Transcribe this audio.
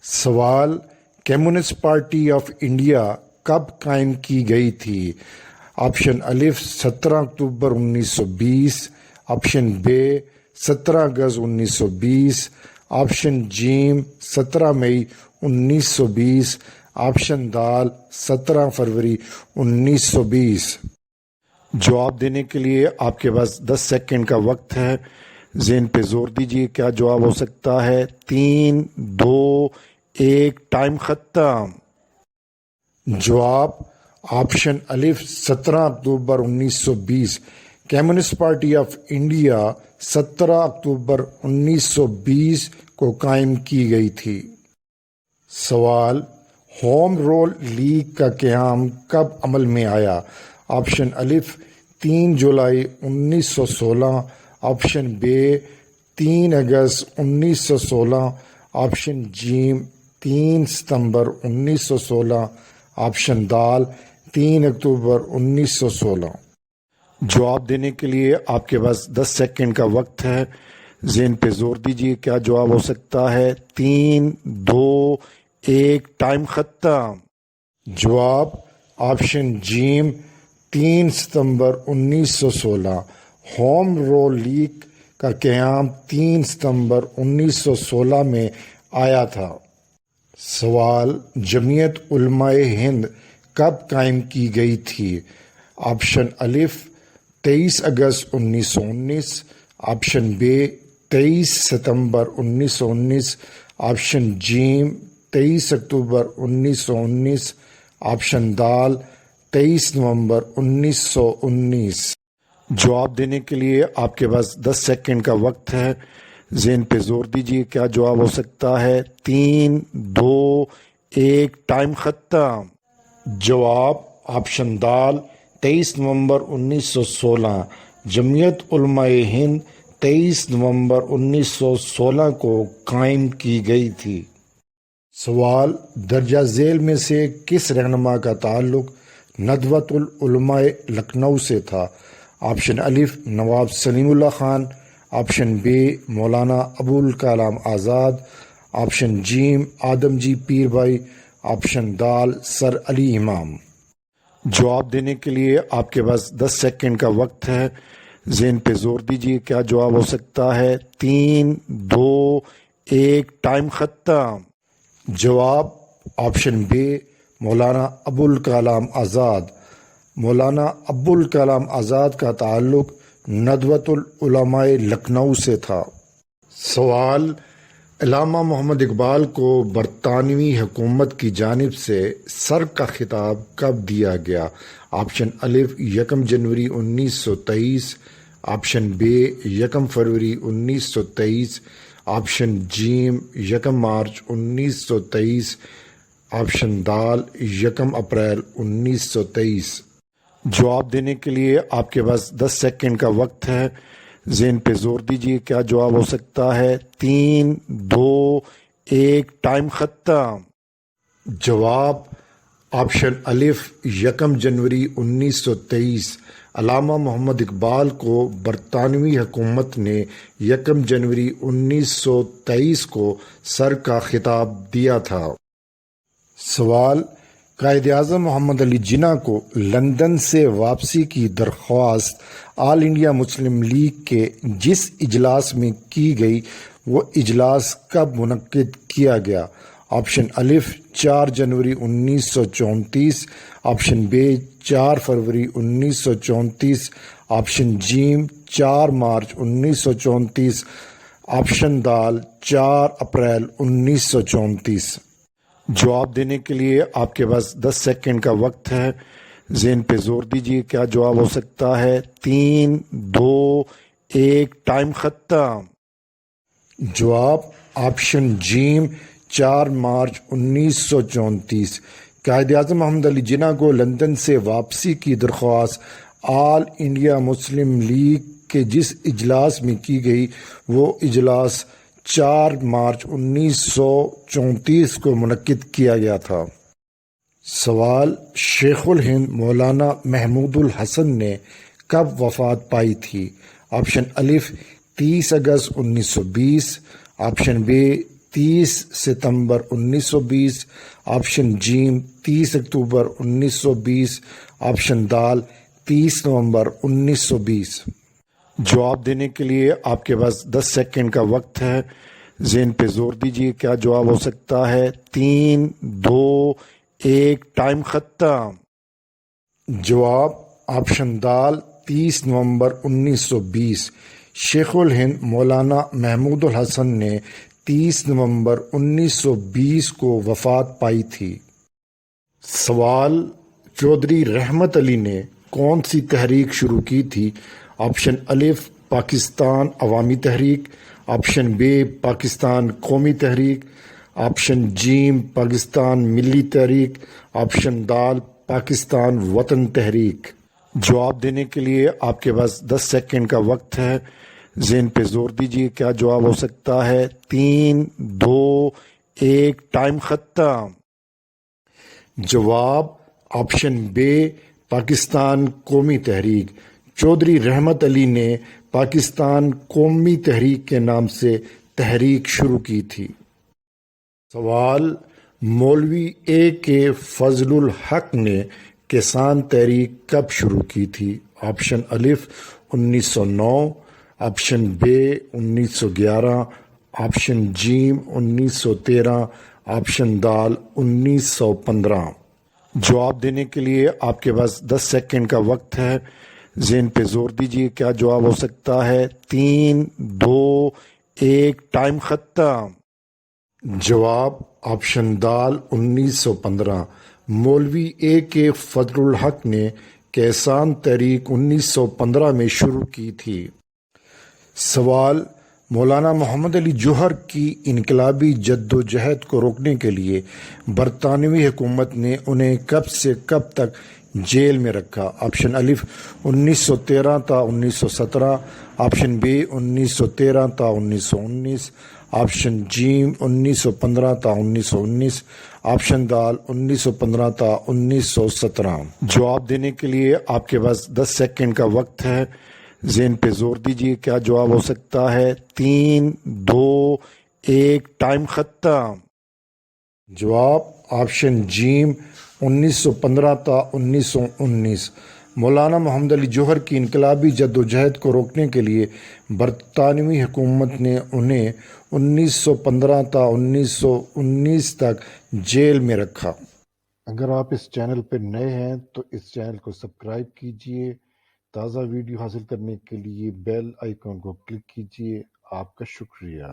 سوال: communist party of India کب قائم کی گئی تھی؟ آپشن الف 17 اکتوبر 1920، آپشن بے 17 اگست 1920، آپشن جیم 17 مئی 1920، آپشن دال 17 فروری 1920۔ جواب دینے کے لیے آپ کے پاس 10 سیکنڈ کا وقت ہے، ذہن پہ زور دیجیے کیا جواب ہو سکتا ہے۔ 3، 2، 1، ٹائم ختم۔ جواب آپشن الف 17 اکتوبر 1920۔ کمیونسٹ پارٹی آف انڈیا 17 اکتوبر 1920 کو قائم کی گئی تھی۔ سوال: ہوم رول لیگ کا قیام کب عمل میں آیا؟ آپشن الف 3 جولائی 1916، آپشن بے 3 اگست 1916، آپشن جیم 3 ستمبر 1916، آپشن دال 3 اکتوبر 1916۔ جواب دینے کے لیے آپ کے پاس 10 سیکنڈ کا وقت ہے، ذہن پہ زور دیجیے کیا جواب ہو سکتا ہے۔ 3، 2، 1، ٹائم ختم۔ جواب آپشن جیم 3 ستمبر 1916۔ ہوم رول لیگ کا قیام 3 ستمبر 1916 میں آیا تھا۔ سوال: جمعیت علماء ہند کب قائم کی گئی تھی؟ آپشن الف 23 اگست 1919، آپشن بے 23 ستمبر 1919، آپشن جیم 23 اکتوبر 1919، آپشن دال 23 نومبر 1919۔ جواب دینے کے لیے آپ کے پاس 10 سیکنڈ کا وقت ہے، ذہن پہ زور دیجیے کیا جواب ہو سکتا ہے۔ 3، 2، 1، ٹائم ختم۔ جواب آپشن دال 23 نومبر 1916۔ جمعیت علماء ہند 23 نومبر 1916 کو قائم کی گئی تھی۔ سوال: درجہ ذیل میں سے کس رہنما کا تعلق ندوۃ العلماء لکھنؤ سے تھا؟ آپشن الف نواب سلیم اللہ خان، آپشن بے مولانا ابوالکلام آزاد، آپشن جیم آدم جی پیر بھائی، آپشن دال سر علی امام۔ جواب دینے کے لیے آپ کے پاس 10 سیکنڈ کا وقت ہے، ذہن پہ زور دیجیے کیا جواب ہو سکتا ہے۔ 3، 2، 1، ٹائم ختم۔ جواب آپشن بے مولانا ابوالکلام آزاد۔ مولانا ابوالکلام آزاد کا تعلق ندوۃ العلماء لکھنؤ سے تھا۔ سوال: علامہ محمد اقبال کو برطانوی حکومت کی جانب سے سر کا خطاب کب دیا گیا؟ آپشن الف 1 جنوری 1923، آپشن بے 1 فروری 1923، آپشن جیم 1 مارچ 1923، آپشن دال 1 اپریل 1923۔ جواب دینے کے لیے آپ کے پاس 10 سیکنڈ کا وقت ہے، ذہن پہ زور دیجیے کیا جواب ہو سکتا ہے۔ 3، 2، 1، ٹائم ختم۔ جواب آپشن الف 1 جنوری 1923۔ علامہ محمد اقبال کو برطانوی حکومت نے 1 جنوری 1923 کو سر کا خطاب دیا تھا۔ سوال: قائد اعظم محمد علی جناح کو لندن سے واپسی کی درخواست آل انڈیا مسلم لیگ کے جس اجلاس میں کی گئی وہ اجلاس کب منعقد کیا گیا؟ آپشن الف 4 جنوری 1934، آپشن بے 4 فروری 1934، آپشن جیم 4 مارچ 1934، آپشن دال 4 اپریل 1934۔ جواب دینے کے لیے آپ کے پاس 10 سیکنڈ کا وقت ہے، ذہن پہ زور دیجیے کیا جواب ہو سکتا ہے۔ 3، 2، 1، ٹائم ختم۔ جواب آپشن جیم 4 مارچ 1934۔ قائد اعظم محمد علی جناح کو لندن سے واپسی کی درخواست آل انڈیا مسلم لیگ کے جس اجلاس میں کی گئی وہ اجلاس 4 مارچ 1934 کو منعقد کیا گیا تھا۔ سوال: شیخ الہند مولانا محمود الحسن نے کب وفات پائی تھی؟ آپشن الف 30 اگست 1920، آپشن بے 30 ستمبر 1920، آپشن جیم 30 اکتوبر 1920، آپشن دال 30 نومبر 1920۔ جواب دینے کے لیے آپ کے پاس 10 سیکنڈ کا وقت ہے، ذہن پہ زور دیجیے کیا جواب ہو سکتا ہے۔ 3 2 1 ٹائم ختم۔ جواب آپشن دال 30 نومبر 1920۔ شیخ الہند مولانا محمود الحسن نے 30 نومبر 1920 کو وفات پائی تھی۔ سوال، چودھری رحمت علی نے کون سی تحریک شروع کی تھی؟ آپشن الف پاکستان عوامی تحریک، آپشن بے پاکستان قومی تحریک، آپشن جیم پاکستان ملی تحریک، آپشن دال پاکستان وطن تحریک۔ جواب دینے کے لیے آپ کے پاس 10 سیکنڈ کا وقت ہے، ذہن پہ زور دیجیے کیا جواب ہو سکتا ہے۔ 3 2 1 ٹائم ختم۔ جواب آپشن بے پاکستان قومی تحریک۔ چودھری رحمت علی نے پاکستان قومی تحریک کے نام سے تحریک شروع کی تھی۔ سوال، مولوی اے کے فضل الحق نے کسان تحریک کب شروع کی تھی؟ آپشن الف 1909، آپشن بے 1911، آپشن جیم 1913، آپشن دال 1915۔ جواب دینے کے لیے آپ کے پاس 10 سیکنڈ کا وقت ہے، ذہن پہ زور دیجیے کیا جواب ہو سکتا ہے۔ 3 2 1 ٹائم ختم۔ جواب آپشن دال 1915۔ مولوی اے کے فضل الحق نے کسان تحریک 1915 میں شروع کی تھی۔ سوال، مولانا محمد علی جوہر کی انقلابی جد و جہد کو روکنے کے لیے برطانوی حکومت نے انہیں کب سے کب تک جیل میں رکھا؟ آپشن الف 1913 تا 1917، آپشن بے 1913 تا 1919، آپشن جیم 1915 تا 1919، آپشن دال 1915 تا 1917۔ جواب دینے کے لیے آپ کے پاس 10 سیکنڈ کا وقت ہے، ذہن پہ زور دیجیے کیا جواب ہو سکتا ہے۔ 3 2 1 ٹائم ختم۔ جواب آپشن جیم 1915 تا 1919۔ مولانا محمد علی جوہر کی انقلابی جد و جہد کو روکنے کے لیے برطانوی حکومت نے انہیں 1915 تا 1919 تک جیل میں رکھا۔ اگر آپ اس چینل پر نئے ہیں تو اس چینل کو سبسکرائب کیجیے، تازہ ویڈیو حاصل کرنے کے لیے بیل آئیکن کو کلک کیجیے۔ آپ کا شکریہ۔